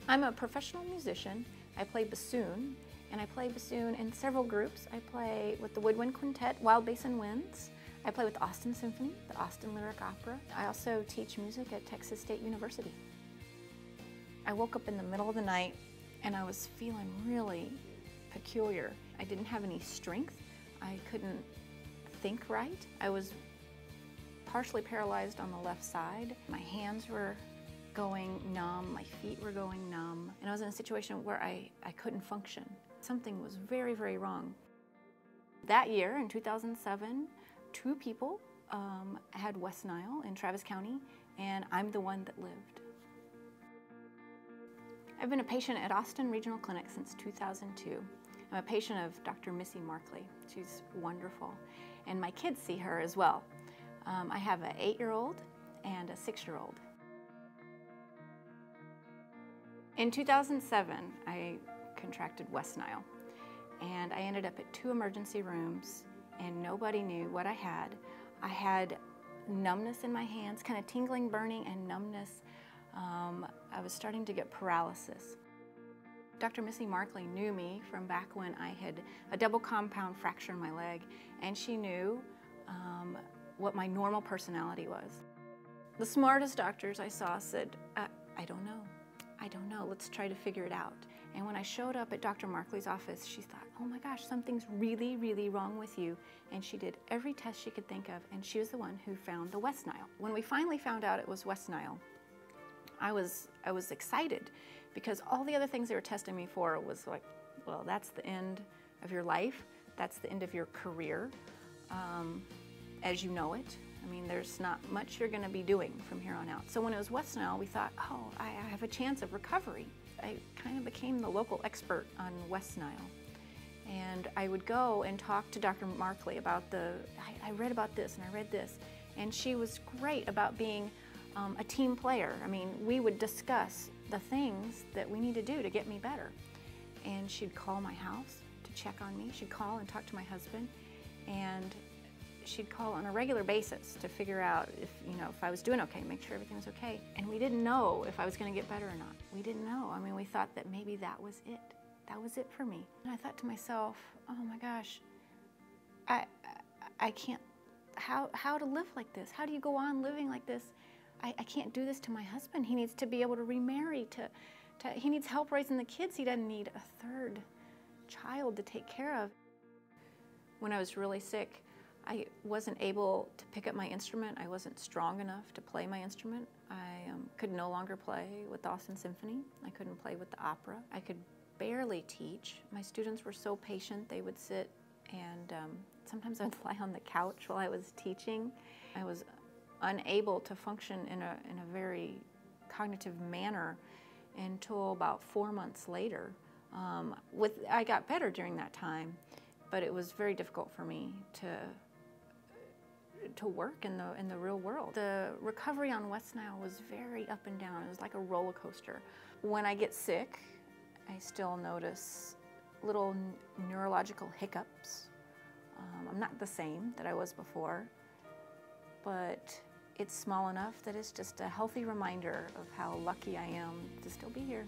I'm a professional musician. I play bassoon, and I play bassoon in several groups. I play with the Woodwind Quintet, Wild Basin Winds. I play with the Austin Symphony, the Austin Lyric Opera. I also teach music at Texas State University. I woke up in the middle of the night and I was feeling really peculiar. I didn't have any strength. I couldn't think right. I was partially paralyzed on the left side. My hands were going numb, my feet were going numb, and I was in a situation where I couldn't function. Something was very, very wrong. That year, in 2007, 2 people had West Nile in Travis County, and I'm the one that lived. I've been a patient at Austin Regional Clinic since 2002. I'm a patient of Dr. Missy Markley. She's wonderful, and my kids see her as well. I have an 8-year-old and a 6-year-old. In 2007, I contracted West Nile, and I ended up at 2 emergency rooms, and nobody knew what I had. I had numbness in my hands, kind of tingling, burning, and numbness. I was starting to get paralysis. Dr. Missy Markley knew me from back when I had a double compound fracture in my leg, and she knew what my normal personality was. The smartest doctors I saw said, I don't know. I don't know, let's try to figure it out. And when I showed up at Dr. Markley's office, she thought, oh my gosh, something's really, really wrong with you. And she did every test she could think of, and she was the one who found the West Nile. When we finally found out it was West Nile, I was excited, because all the other things they were testing me for was like, well, that's the end of your life. That's the end of your career, as you know it. I mean, there's not much you're going to be doing from here on out. So when it was West Nile, we thought, oh, I have a chance of recovery. I kind of became the local expert on West Nile. And I would go and talk to Dr. Markley about I read about this and I read this. And she was great about being a team player. I mean, we would discuss the things that we need to do to get me better. And she'd call my house to check on me. She'd call and talk to my husband. And she'd call on a regular basis to figure out if I was doing okay, make sure everything was okay. And we didn't know if I was going to get better or not. We didn't know. I mean, we thought that maybe that was it. That was it for me. And I thought to myself, oh my gosh, I can't, how to live like this? How do you go on living like this? I can't do this to my husband. He needs to be able to remarry, he needs help raising the kids. He doesn't need a 3rd child to take care of. When I was really sick, I wasn't able to pick up my instrument. I wasn't strong enough to play my instrument. I could no longer play with the Austin Symphony. I couldn't play with the opera. I could barely teach. My students were so patient. They would sit and sometimes I'd lie on the couch while I was teaching. I was unable to function in a very cognitive manner until about 4 months later. I got better during that time, but it was very difficult for me to work in the real world. The recovery on West Nile was very up and down. It was like a roller coaster. When I get sick, I still notice little neurological hiccups. I'm not the same that I was before, but it's small enough that it's just a healthy reminder of how lucky I am to still be here.